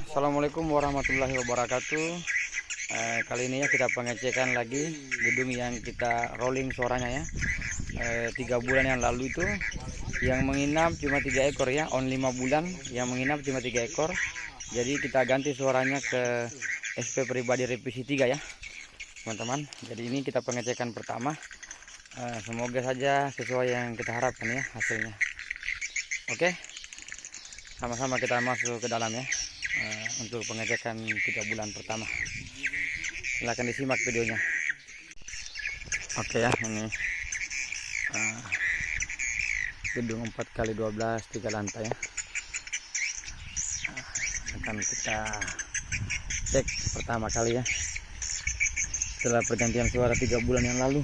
Assalamualaikum warahmatullahi wabarakatuh. Kali ini ya kita pengecekan lagi gedung yang kita rolling suaranya ya. 3 bulan yang lalu itu yang menginap cuma 3 ekor ya, on 5 bulan yang menginap cuma 3 ekor. Jadi kita ganti suaranya ke SP pribadi revisi 3 ya teman-teman. Jadi ini kita pengecekan pertama. Semoga saja sesuai yang kita harapkan ya hasilnya. Oke, sama-sama kita masuk ke dalam ya. Untuk pengecekan 3 bulan pertama. Silahkan disimak videonya. Oke ya, ini gedung 4x12 3 lantai ya. Akan kita cek pertama kali ya setelah pergantian suara 3 bulan yang lalu.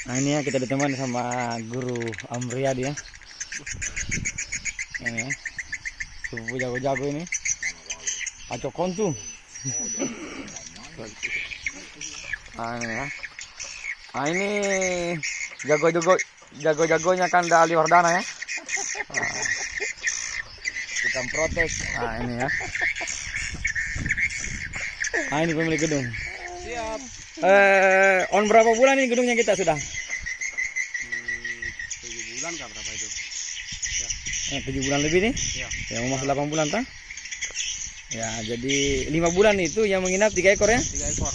Nah ini ya, kita ditemani sama guru Amriyadi ya. Ini ya, sepupu jago-jago ini. Aco kontu. Ini ya. Ini jago-jagonya kan Ali Wardana ya. Kita protek. Ini ya. Ini pemilik gedung. Siap. On berapa bulan nih gedungnya kita sudah? 7 bulan kah berapa itu? Ya. 7 bulan lebih nih. Ya. Yang mau masuk 8 bulan kan? Ya, jadi 5 bulan itu yang menginap 3 ekor ya? 3 ekor.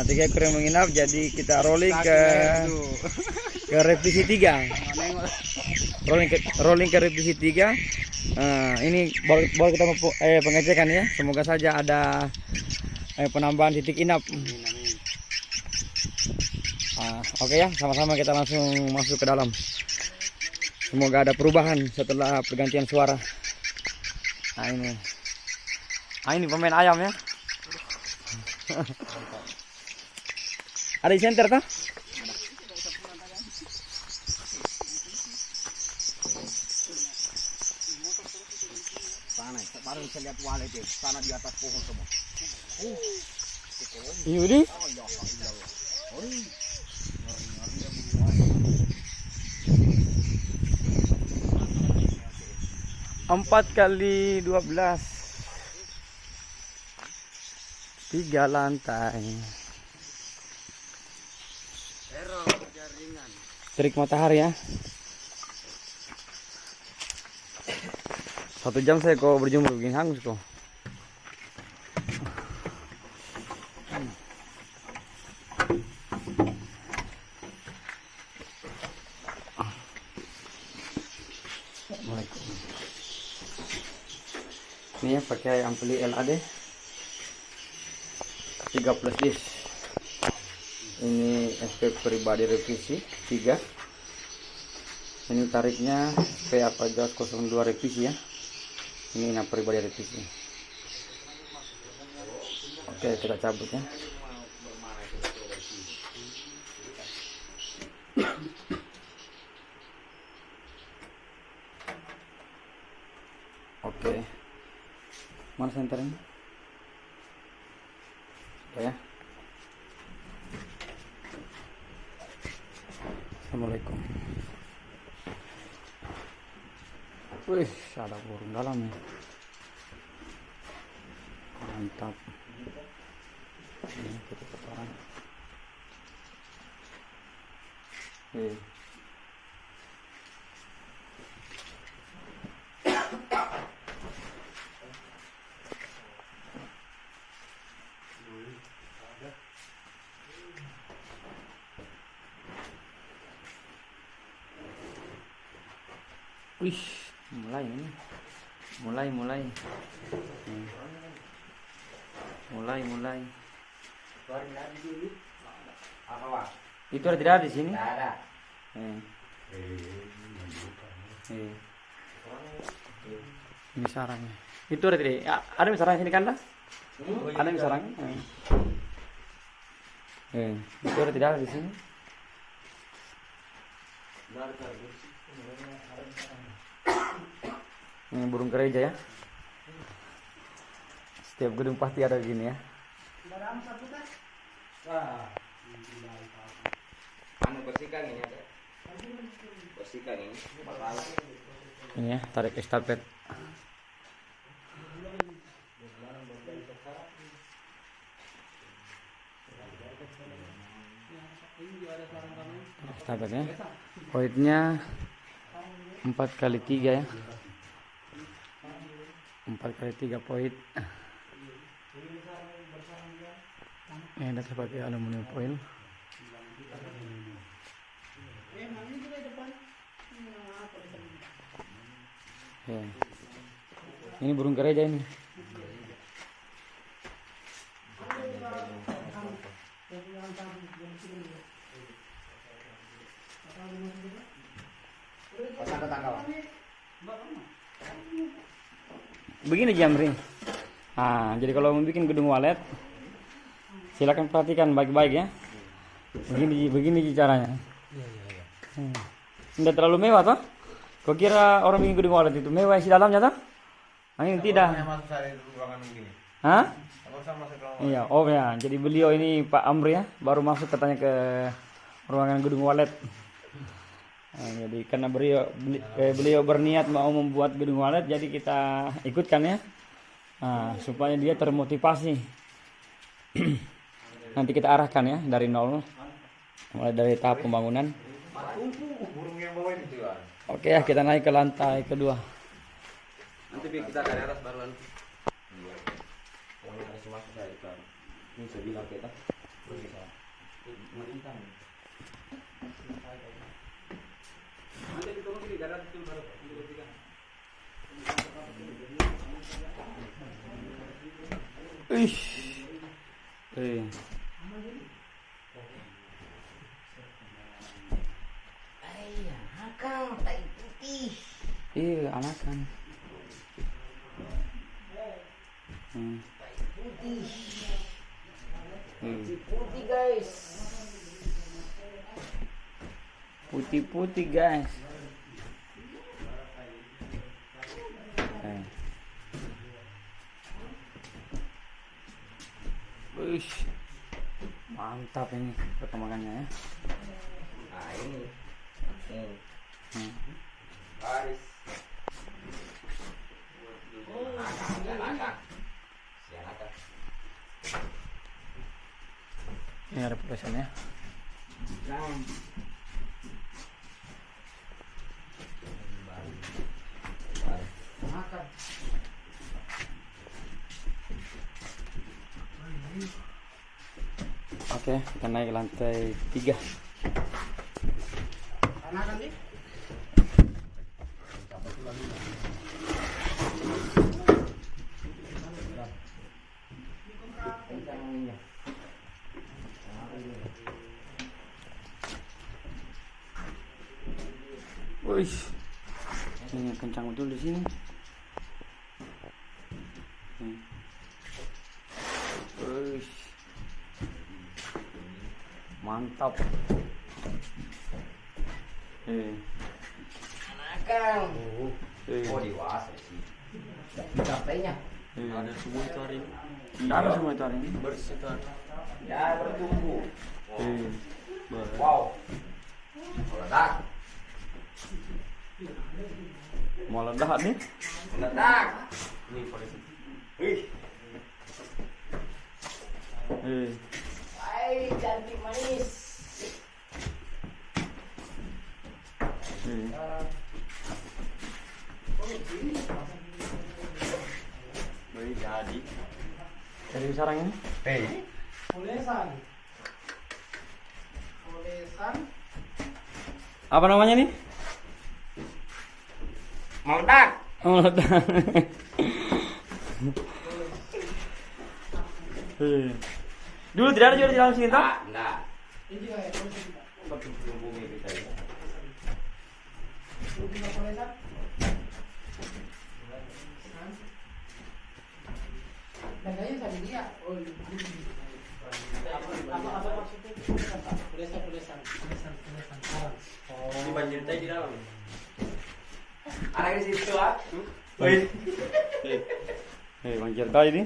3 ekor yang menginap, jadi kita rolling ke revisi 3. Rolling ke revisi 3. Ini baru kita pengecekan ya. Semoga saja ada penambahan titik inap. Oke ya, sama-sama kita langsung masuk ke dalam. Semoga ada perubahan setelah pergantian suara. Ini pemain ayam ya. Ada di center kah? Sana, baru saya lihat wale itu. Sana di atas pohon semua. Ini. Empat kali 12 3 lantai. Terik matahari ya. 1 jam saya kok berjemur begini hangus kok. Ini ya pakai ampli LAD 3+ disc. Ini SP pribadi revisi 3. Ini tariknya SP apa 02 revisi ya. Ini nama pribadi revisi. Oke, kita cabut ya. Oke. Mana senternya? Ya. Assalamualaikum. Wih, ada burung dalam nih. Mantap. Ini kita kotoran. Wih, mulai ini. Mulai. Itu ada tidak di sini? Tidak ada. Ini sarangnya. Itu ada tidak? Ada sarang sini kan lah? Ada sarang. Itu ada tidak di sini? Ini burung gereja ya. Setiap gedung pasti ada gini ya. Bersihkan ini ada. Bersihkan ini. Ini ya, tarik estafet. Sahabat ya. Poinnya 4x3 ya. 4x3 poin. Ini ada pakai aluminium foil. Ya. Ini burung gereja ini. Pasang ke tangga. Begini Jamri. Nah, jadi kalau mau bikin gedung walet, silakan perhatikan baik-baik ya. Begini caranya. Tidak terlalu mewah toh? Kau kira orang bikin gedung walet itu mewah isi dalamnya toh? Nah, ini tidak. Hah? Iya, oh ya. Jadi beliau ini Pak Amri ya, baru masuk katanya ke ruangan gedung walet. Nah, jadi karena beliau berniat mau membuat gedung walet, jadi kita ikutkan ya. Nah, supaya dia termotivasi. Nanti kita arahkan ya dari nol, mulai dari tahap pembangunan. Oke ya, kita naik ke lantai kedua. Nanti kita dari atas baru lalu. Kalau harus masuk saya itu. Ini saya bilang kita. Bisa. Nanti ditunggu di darat itu baru tiga. Ayah, akang tai putih. Iya, anakan. Putih. Putih guys. Putih-putih guys. Mantap ini perkembangannya ya. Nah ini. Baris. Ini ada pepesannya. Oke, kita naik ke lantai 3. Wih, ini kencang betul di sini. Wih, mantap. Akang. Oh dewasa sih. Capeknya. Ada semua itu hari ini. Ada semua itu hari ini. Bersih itu hari. Ya bertumbuh. Wow. Meledak. Mau ledak nih? Meledak. Ini polisi. Hai cantik manis. Baik jadi. Jadi sarang ini? Olesan. Apa namanya nih? Meledak. Oh, ledak. Dulu tidak ada jual di dalam sini toh? Enggak. Bumi kita ini. Nadanya tadi dia. Oh, apa maksudnya? Tulisan. Ini banjir tadi di dalam. Anak di situ ah. Wih. Bang Certa ini.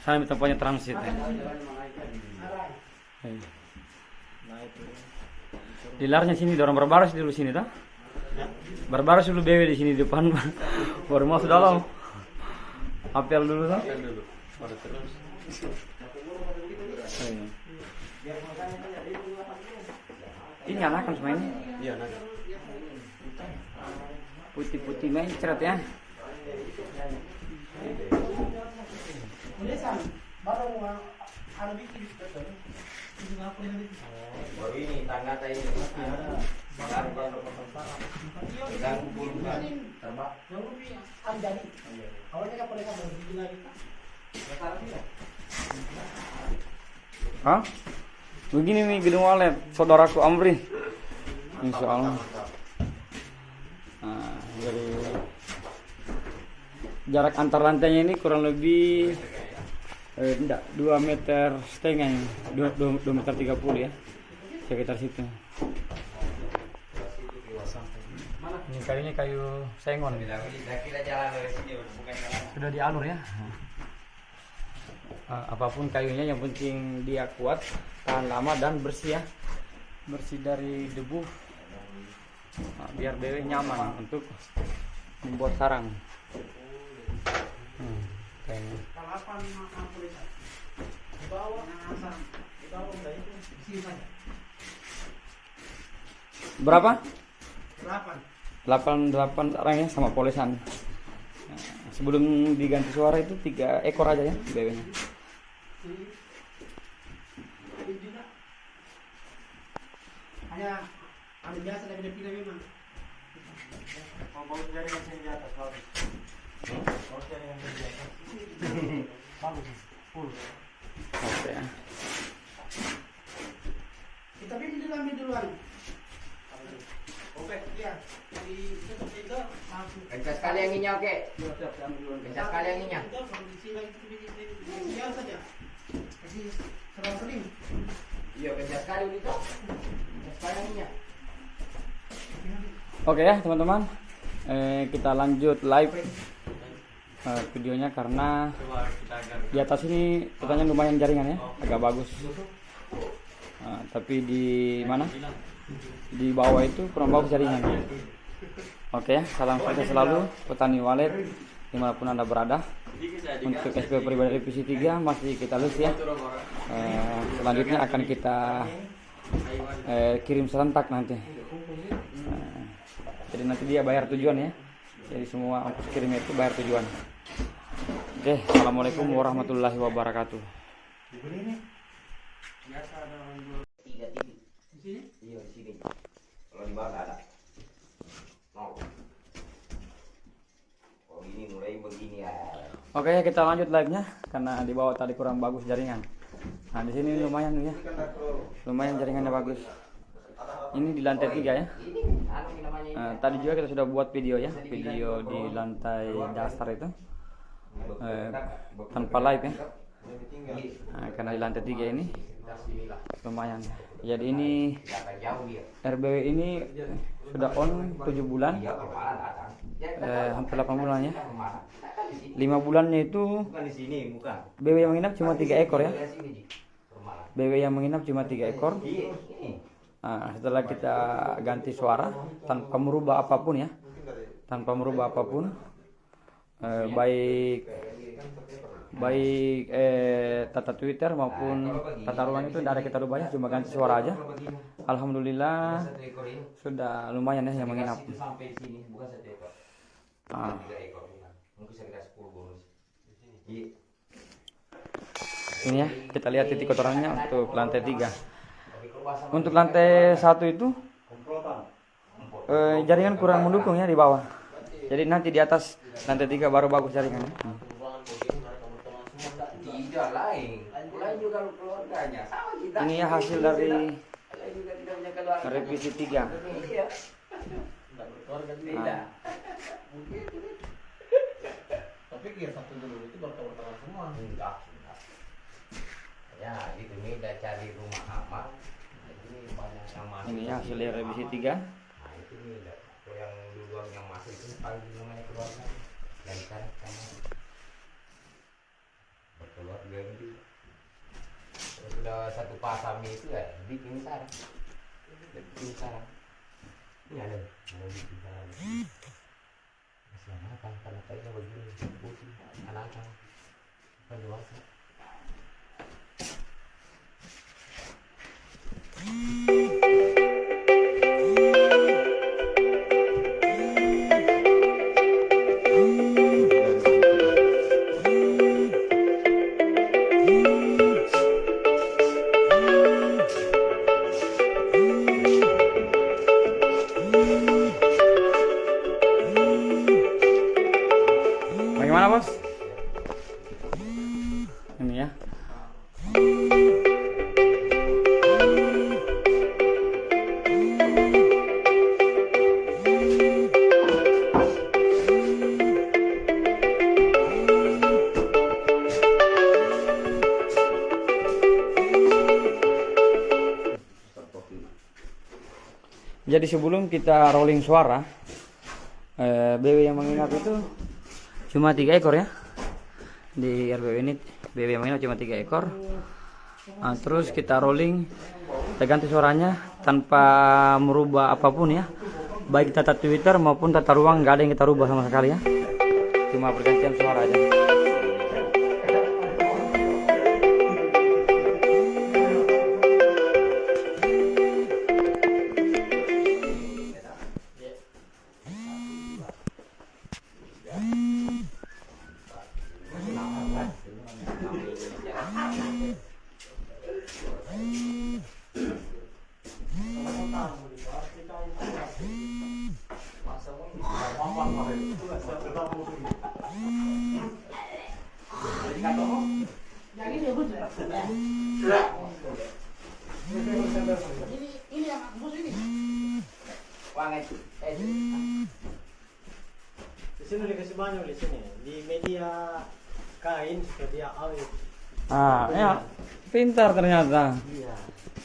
Saya tempatnya transit ya. Di larnya sini, orang berbaris dulu sini toh. Barbar dulu BW di sini depan. Baru masuk dalam. Apel dulu kan? Apel dulu. Baru terus. Ini anakan semua ini. Iya, nah. Putih-putih main ceret ya. Tulisan baru ada bikin betul. Itu apa yang itu? Baru ini tangga tadi ini. Sedang kumpul terbang. Yang lebih anjani. Awalnya kan boleh kamu bikin lagi. Hah? Begini nih gedung walet saudaraku Amri. Insya Allah. Nah, dari jarak antar lantainya ini kurang lebih 2 meter setengah ini. 2 meter 30 ya. Sekitar situ. Ini kayunya kayu sengon. Kita jalan dari sini bukan jalan. Sudah dialur ya. Apapun kayunya yang penting dia kuat, tahan lama dan bersih ya. Bersih dari debu. Nah, biar BW nyaman untuk membuat sarang. Kayaknya. Kalapan makan tulisan. Di bawah asam. Di bawah udah itu sini saja. Berapa? 8. 8 sarang ya sama polesan. Nah, sebelum diganti suara itu 3 ekor aja ya BW-nya. Ini juga. Hanya ada biasa dari pindah memang. Bagus dari yang di atas bagus. Bagus dari yang di atas. Bagus. Full. Oke ya. Kita ambil duluan. Oke, iya. Di tutup itu langsung. Kencang sekali anginnya, oke. Kencang sekali anginnya. Itu kalau di sini lagi di saja. Kasih selang-seling. Iya, kencang sekali itu. Kencang sekali anginnya. Oke ya teman-teman. Kita lanjut live videonya karena di atas ini katanya lumayan jaringan ya, agak bagus. Tapi di mana? Di bawah itu kurang bagus jaringan. Oke ya, salam sukses selalu petani walet dimanapun Anda berada. Untuk SP pribadi revisi 3 masih kita list ya. Selanjutnya akan kita kirim serentak nanti. Jadi nanti dia bayar tujuan ya. Jadi semua ongkos kirimnya itu bayar tujuan. Oke, assalamualaikum warahmatullahi wabarakatuh. Biasa ada orang jual 3 titik. di sini. Iya, di sini. Kalau di bawah nggak ada. Nol. Oh, ini mulai begini ya. Oke ya, kita lanjut live-nya karena di bawah tadi kurang bagus jaringan. Nah, di sini lumayan ya. Lumayan jaringannya bagus. Ini di lantai 3 ya. Tadi juga kita sudah buat video ya, video di lantai dasar itu tanpa live ya. Karena di lantai 3 ini lumayan. Jadi ini RBW ini sudah on 7 bulan, hampir 8 bulan ya. 5 bulannya itu BW yang menginap cuma 3 ekor ya. BW yang menginap cuma 3 ekor. Nah, setelah kita ganti suara tanpa merubah apapun ya, tanpa merubah apapun, baik tata Twitter maupun tata ruang itu tidak ada kita rubah ya, cuma ganti suara aja. Alhamdulillah sudah lumayan ya yang menginap. Ini ya, kita lihat titik kotorannya untuk lantai 3. Untuk lantai 1 itu jaringan kurang mendukung ya di bawah. Jadi nanti di atas lantai 3 baru bagus jaringannya. Tidak lain juga keluarganya sama kita. Ini ya hasil dari revisi 3. Iya. Keluarga beda. Tapi kira satu dulu itu bertahan semua. Enggak. Ya, gitu nih udah cari rumah aman. Ini banyak yang masuk. Ini ya hasil dari revisi 3. Nah, itu nih yang duluan yang masuk itu paling namanya keluarga. Dan kan sama berkeluarga itu. Sudah satu pasami itu ya bikin sarang. Bikin sarang. Iya deh, mau kita selama apa? Karena kayaknya begini putih, anak-anak, kan dewasa. Bagaimana bos? Ini ya. Jadi sebelum kita rolling suara, BW yang menginap itu cuma 3 ekor ya. Di RBW ini BW yang menginap cuma 3 ekor. Nah, terus kita rolling, kita ganti suaranya tanpa merubah apapun ya. Baik tata Twitter maupun tata ruang, nggak ada yang kita rubah sama sekali ya. Cuma pergantian suara aja. Ini yang bos ini. Di sini dikasih banyak di sini. Di media kain supaya dia awet. Ah, ya. Pintar ternyata. Iya.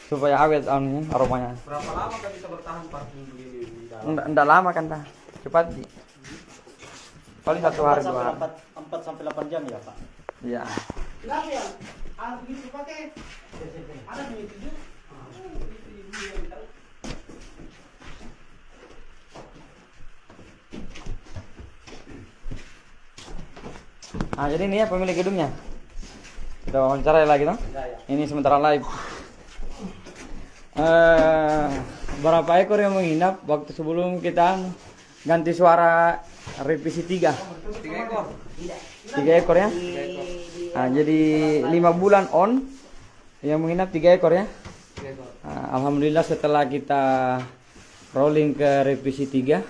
Supaya awet aromanya. Berapa lama kan bisa bertahan parfum di dalam? Enggak lama kan dah. Cepat. Paling 1 hari 2 hari. 4 sampai 8 jam ya, Pak. Iya. Kenapa ya? Ah, begitu pakai. Ada di itu. Nah, jadi ini ya pemilik gedungnya. Kita wawancara lagi toh. Ini sementara live. Berapa ekor yang menginap waktu sebelum kita ganti suara revisi 3? 3 ekor. 3 ekor ya. Nah, jadi 5 bulan on yang menginap 3 ekor ya. 3 ekor. Nah, alhamdulillah setelah kita rolling ke revisi 3.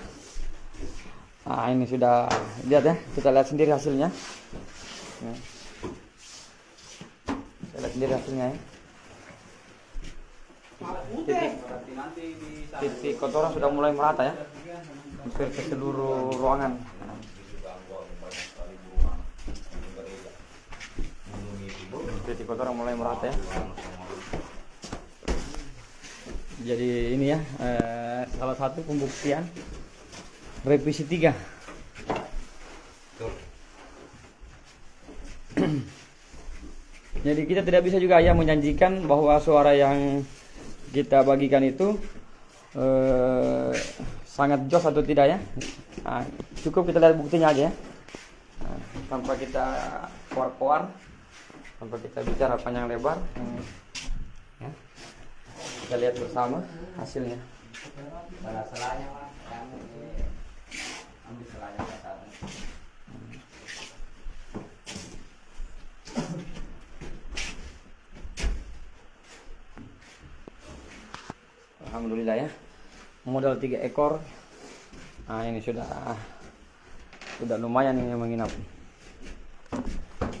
Nah, ini sudah lihat ya, kita lihat sendiri hasilnya. Ya. Kita lihat sendiri hasilnya ya. Titik kotoran sudah mulai merata ya, hampir ke seluruh ruangan. Titik kotoran mulai merata ya. Jadi ini ya salah satu pembuktian revisi 3. Jadi kita tidak bisa juga ya menjanjikan bahwa suara yang kita bagikan itu sangat jos atau tidak ya. Nah, cukup kita lihat buktinya aja ya. Nah, tanpa kita koar-koar, tanpa kita bicara panjang lebar. Ya. Kita lihat bersama hasilnya. Salah-salahnya Pak. Ambil salahnya Pak. Alhamdulillah ya, modal 3 ekor. Nah, ini sudah lumayan ini yang menginap.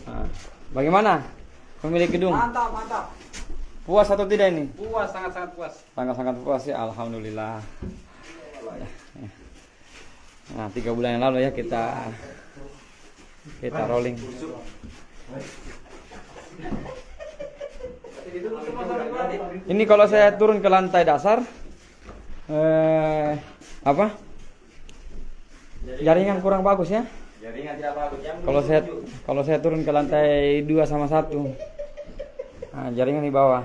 Nah, bagaimana pemilik gedung? Mantap, mantap. Puas atau tidak ini? Puas, sangat-sangat puas. Sangat-sangat puas ya, alhamdulillah. Nah, 3 bulan yang lalu ya kita rolling. Ini kalau saya turun ke lantai dasar, jaringan kurang bagus ya. Jaringan tidak bagus. Kalau saya turun ke lantai 2 sama 1, jaringan di bawah.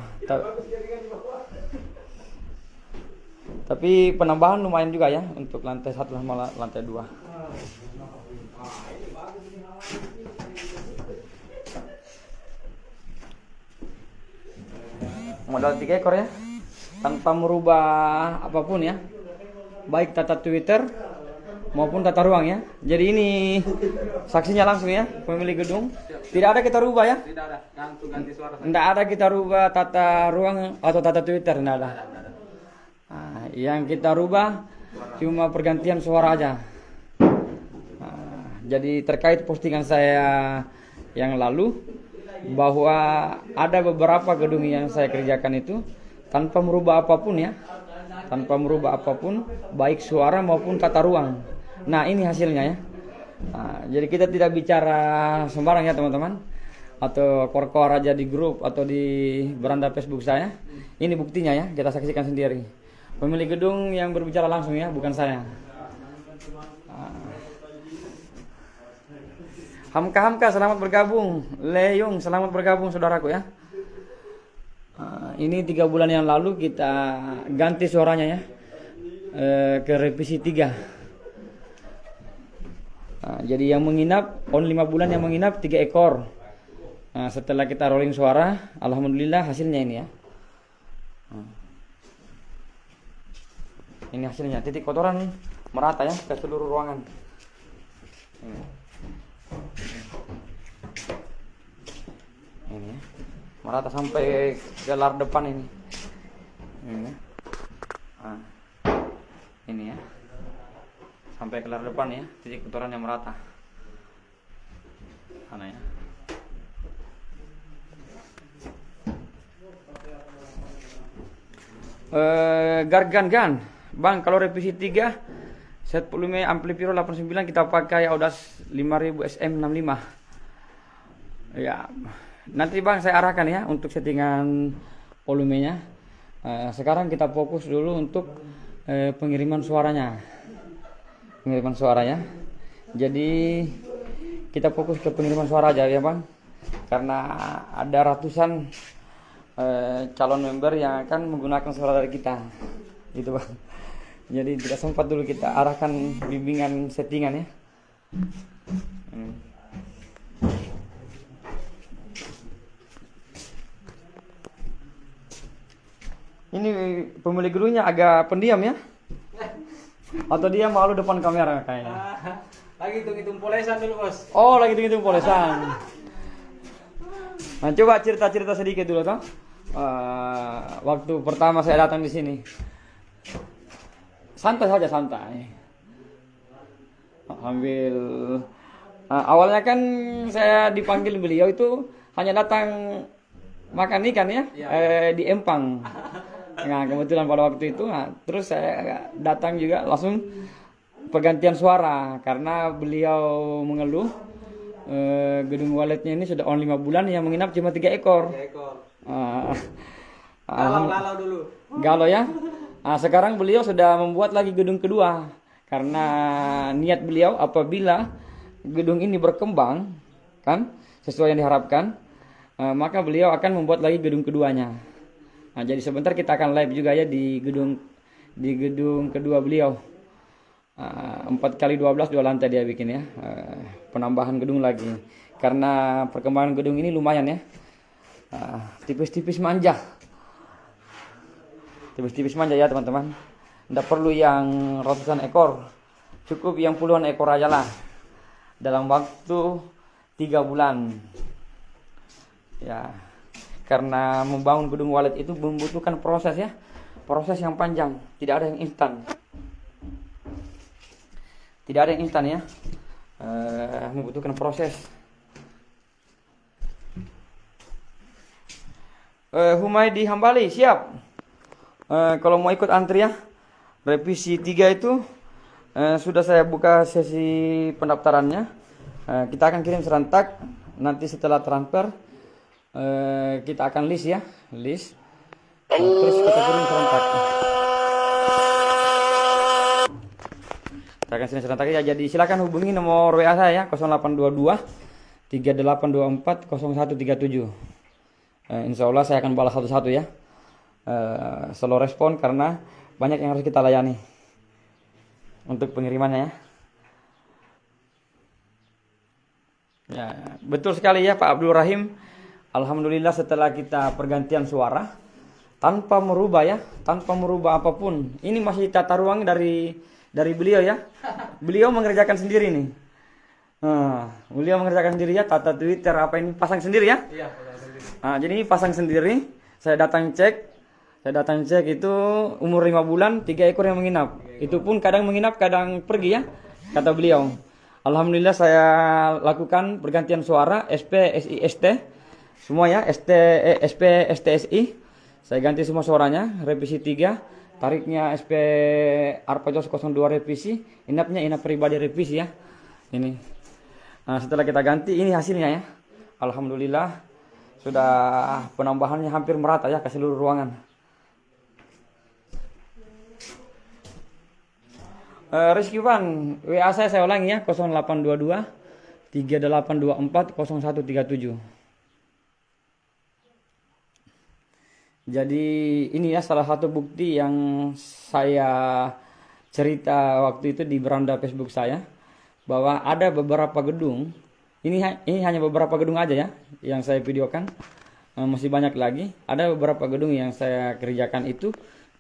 Tapi penambahan lumayan juga ya untuk lantai 1 sama lantai 2. Modal 3 ekor ya, tanpa merubah apapun ya, baik tata Twitter maupun tata ruang ya. Jadi ini saksinya langsung ya, pemilik gedung. Tidak ada kita rubah ya. Tidak ada ganti suara. Tidak ada kita rubah tata ruang atau tata Twitter, tidak ada. Nah, yang kita rubah cuma pergantian suara aja. Nah, jadi terkait postingan saya yang lalu bahwa ada beberapa gedung yang saya kerjakan itu tanpa merubah apapun ya, tanpa merubah apapun baik suara maupun tata ruang. Nah ini hasilnya ya. Nah, jadi kita tidak bicara sembarang ya teman-teman, atau kor-kor aja di grup atau di beranda Facebook saya. Ini buktinya ya, kita saksikan sendiri. Pemilik gedung yang berbicara langsung ya, bukan saya. Hamka, selamat bergabung. Leyung, selamat bergabung saudaraku ya. Ini 3 bulan yang lalu kita ganti suaranya ya, ke revisi 3. Jadi yang menginap, on 5 bulan yang menginap 3 ekor. Setelah kita rolling suara, alhamdulillah hasilnya ini ya. Ini hasilnya, titik kotoran merata ya ke seluruh ruangan. Ini ya, merata sampai gelar depan ini. Ini ya. Ini ya, sampai gelar depan ya, titik kotoran yang merata. Mana ya? Gargan Bang, kalau revisi 3 set volume amplifier 89 kita pakai Audas 5000 SM65 ya. Nanti Bang saya arahkan ya untuk settingan volumenya. Sekarang kita fokus dulu untuk pengiriman suaranya, pengiriman suara ya. Jadi kita fokus ke pengiriman suara aja ya Bang, karena ada ratusan calon member yang akan menggunakan suara dari kita gitu Bang. Jadi tidak sempat dulu kita arahkan bimbingan settingan ya. Ini pemilik gedungnya agak pendiam ya, atau dia malu depan kamera kayaknya. Lagi hitung-hitung polesan dulu bos. Oh lagi hitung-hitung polesan. Nah coba cerita-cerita sedikit dulu toh. Waktu pertama saya datang di sini. Santai saja, santai. Ambil awalnya kan saya dipanggil beliau itu hanya datang makan ikan ya, di Empang. Nah kebetulan pada waktu itu, terus saya datang juga langsung pergantian suara karena beliau mengeluh gedung waletnya ini sudah on 5 bulan yang menginap cuma 3 ekor. 3 ekor. Galau dulu. Galau ya. Sekarang beliau sudah membuat lagi gedung kedua karena niat beliau apabila gedung ini berkembang kan sesuai yang diharapkan, maka beliau akan membuat lagi gedung keduanya. Jadi sebentar kita akan live juga ya di gedung kedua beliau. 4x12 2 lantai dia bikin ya, penambahan gedung lagi karena perkembangan gedung ini lumayan ya. Tipis-tipis manja ya teman-teman. Tidak perlu yang ratusan ekor, cukup yang puluhan ekor aja lah dalam waktu 3 bulan ya. Karena membangun gedung walet itu membutuhkan proses ya, proses yang panjang, tidak ada yang instan. Tidak ada yang instan ya, membutuhkan proses. Humaydi Hambali siap. Kalau mau ikut antri ya, revisi 3 itu sudah saya buka sesi pendaftarannya. Kita akan kirim serentak. Nanti setelah transfer kita akan list ya, list. Terus kita kirim serentak. Kita akan kirim serentak ya. Jadi silakan hubungi nomor WA saya 0822 3824 0137. Insya Allah saya akan balas satu-satu ya. Slow respon karena banyak yang harus kita layani untuk pengirimannya ya. Ya, betul sekali ya Pak Abdul Rahim. Alhamdulillah setelah kita pergantian suara tanpa merubah ya, tanpa merubah apapun. Ini masih tata ruang dari beliau ya. Beliau mengerjakan sendiri nih. Beliau mengerjakan sendiri ya, tata Twitter apa ini pasang sendiri ya. Iya, pasang sendiri. Jadi ini pasang sendiri. Saya datang cek itu umur 5 bulan 3 ekor yang menginap. Itu pun kadang menginap kadang pergi ya, kata beliau. Alhamdulillah saya lakukan pergantian suara SP SI ST semua ya, SP ST SI. Saya ganti semua suaranya, revisi 3, tariknya SP Arpajos 02 revisi, inapnya inap pribadi revisi ya. Ini. Nah, setelah kita ganti ini hasilnya ya. Alhamdulillah sudah penambahannya hampir merata ya ke seluruh ruangan. Rizky Van, WA saya ulangi ya, 0822 3824 0137. Jadi ini ya salah satu bukti yang saya cerita waktu itu di beranda Facebook saya, bahwa ada beberapa gedung, ini hanya beberapa gedung aja ya yang saya videokan, masih banyak lagi. Ada beberapa gedung yang saya kerjakan itu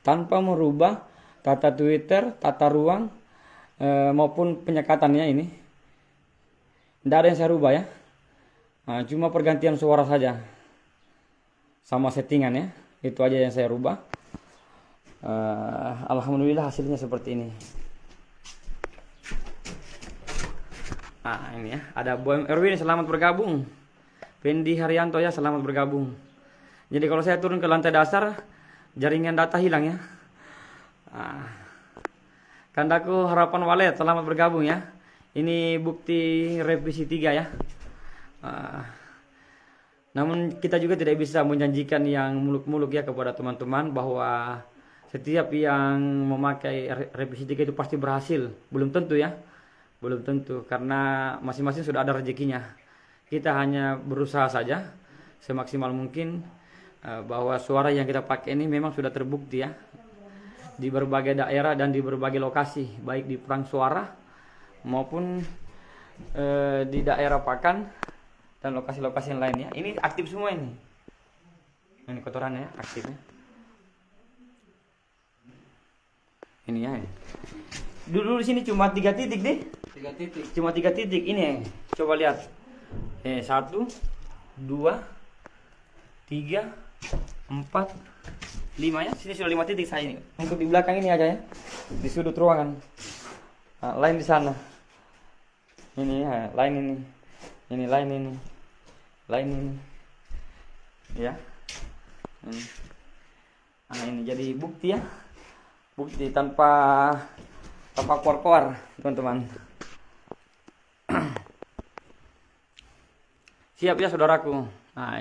tanpa merubah tata Twitter, tata ruang, maupun penyekatannya ini. Tidak ada yang saya rubah ya, cuma pergantian suara saja sama settingan ya, itu aja yang saya rubah. Alhamdulillah hasilnya seperti ini. Ini ya, ada Boem Erwin selamat bergabung, Fendi Haryanto ya selamat bergabung. Jadi kalau saya turun ke lantai dasar jaringan data hilang ya. Kandaku Harapan Walet selamat bergabung ya. Ini bukti revisi 3 ya. Namun kita juga tidak bisa menjanjikan yang muluk-muluk ya kepada teman-teman bahwa setiap yang memakai revisi 3 itu pasti berhasil. Belum tentu ya. Belum tentu, karena masing-masing sudah ada rezekinya. Kita hanya berusaha saja semaksimal mungkin bahwa suara yang kita pakai ini memang sudah terbukti ya di berbagai daerah dan di berbagai lokasi, baik di perang suara maupun di daerah Pakan dan lokasi-lokasi yang lainnya. Ini aktif semua ini. Ini kotorannya ya, aktifnya. Ini ya. Dulu di sini cuma 3 titik deh. 3 titik. Cuma 3 titik ini. Coba lihat. 1, 2, 3, 4, 5 ya. Sini sudah 5 titik saya ini. Untuk di belakang ini aja ya. Di sudut ruangan. Lain di sana. Ini ya, lain ini. Ini lain ini. Lain ini. Ya. Ini jadi bukti ya. Bukti tanpa keluar, teman-teman. Siap ya saudaraku.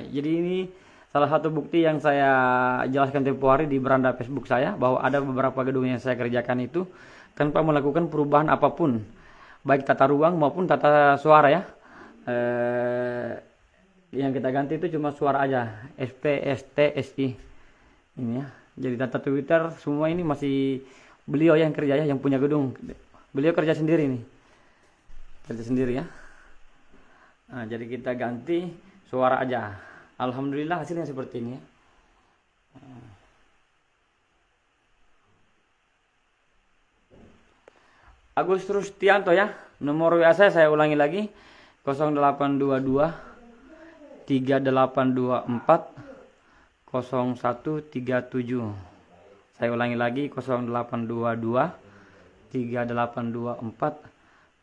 Jadi ini salah satu bukti yang saya jelaskan tempo hari di beranda Facebook saya, bahwa ada beberapa gedung yang saya kerjakan itu tanpa melakukan perubahan apapun, baik tata ruang maupun tata suara ya. Yang kita ganti itu cuma suara aja, SP, ST, SI. Ini ya. Jadi data Twitter semua ini masih beliau yang kerja ya, yang punya gedung. Beliau kerja sendiri nih. Kerja sendiri ya. Jadi kita ganti suara aja. Alhamdulillah hasilnya seperti ini ya. Agus Rustianto ya. Nomor WA saya ulangi lagi. 0822 3824 0137. Saya ulangi lagi 0822 3824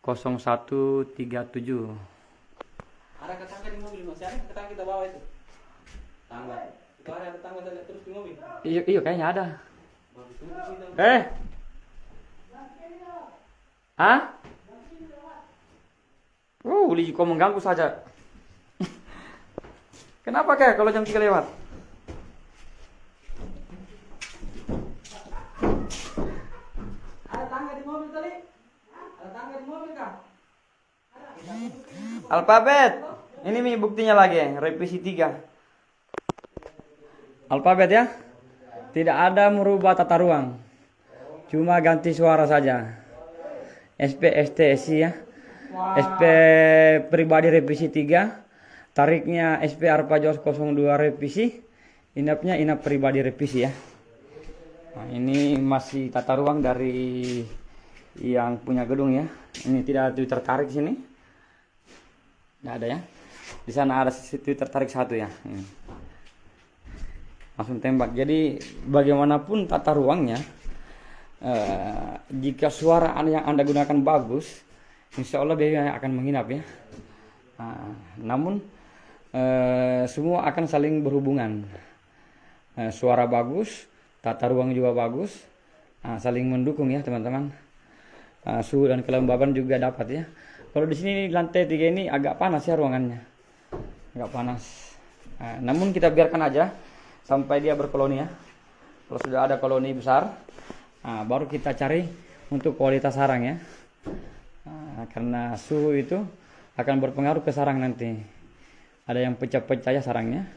0137. Ada tetangga di mobil Mas, ada tetangga kita bawa itu. Tangga. Itu ada tetangga saya lihat terus di mobil. Iya kayaknya ada. Uli kau mengganggu saja. Kenapa kayak kalau jam 3 lewat? Ada tangga di mobil kali? Ada tangga di mobil kah? Alfabet. Ini nih buktinya lagi, revisi 3. Alfabet ya. Tidak ada merubah tata ruang. Cuma ganti suara saja. SP STSI ya. SP pribadi revisi 3. Tariknya SP Arpajos 02 revisi. Inapnya inap pribadi revisi ya. Nah, ini masih tata ruang dari yang punya gedung ya. Ini tidak tertarik sini. Nggak ada ya. Di sana ada situ tertarik satu ya. Ini. Langsung tembak. Jadi bagaimanapun tata ruangnya, jika suara yang Anda gunakan bagus, insya Allah BW akan menginap ya. Namun semua akan saling berhubungan. Suara bagus, tata ruang juga bagus, saling mendukung ya teman-teman. Suhu dan kelembaban juga dapat ya. Kalau di sini lantai 3 ini agak panas ya ruangannya, agak panas. Namun kita biarkan aja sampai dia berkoloni ya. Kalau sudah ada koloni besar, baru kita cari untuk kualitas sarang ya. Karena suhu itu akan berpengaruh ke sarang nanti. Ada yang pecah-pecah ya sarangnya,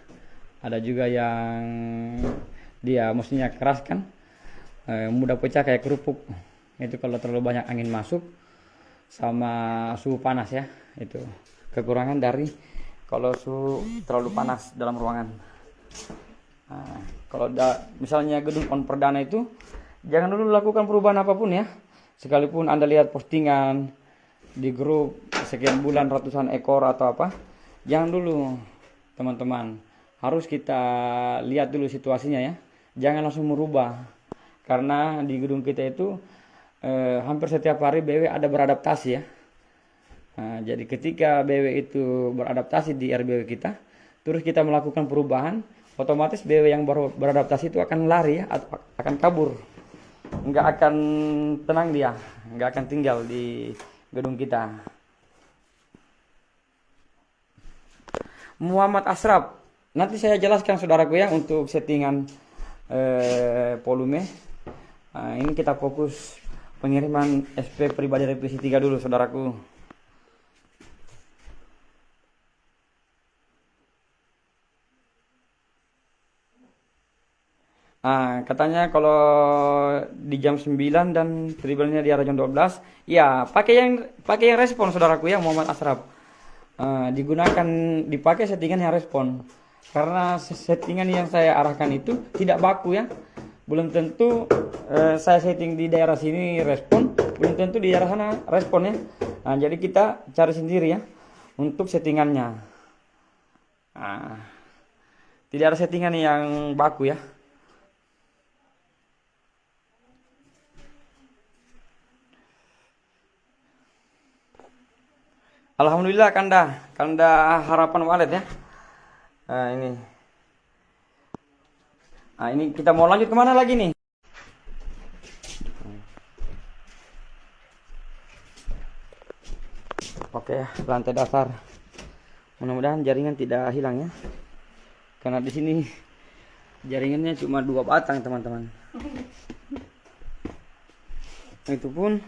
ada juga yang dia mestinya keras kan, mudah pecah kayak kerupuk. Itu kalau terlalu banyak angin masuk sama suhu panas ya. Itu kekurangan dari kalau suhu terlalu panas dalam ruangan. Kalau misalnya gedung on perdana itu, jangan dulu lakukan perubahan apapun ya. Sekalipun Anda lihat postingan di grup sekian bulan ratusan ekor atau apa, jangan dulu teman-teman. Harus kita lihat dulu situasinya ya. Jangan langsung merubah. Karena di gedung kita itu hampir setiap hari BW ada beradaptasi ya. Jadi ketika BW itu beradaptasi di RBW kita, terus kita melakukan perubahan, otomatis BW yang baru beradaptasi itu akan lari ya, atau akan kabur. Nggak akan tenang dia, nggak akan tinggal di gedung kita. Muhammad Ashraf, nanti saya jelaskan saudaraku ya untuk settingan volume. Ini kita fokus pengiriman SP pribadi revisi 3 dulu saudaraku. Katanya kalau di jam 9 dan tribalnya di arah jam 12, ya pakai yang respon saudaraku ya Muhammad Ashraf. Dipakai settingan yang respon. Karena settingan yang saya arahkan itu tidak baku ya. Belum tentu saya setting di daerah sini respon, belum tentu di daerah sana respon ya. Jadi kita cari sendiri ya untuk settingannya. Tidak ada settingan yang baku ya. Alhamdulillah kanda harapan walet ya. Ini kita mau lanjut kemana lagi nih? Oke, lantai dasar. Mudah-mudahan jaringan tidak hilang ya. Karena di sini jaringannya cuma 2 batang teman-teman. Itu pun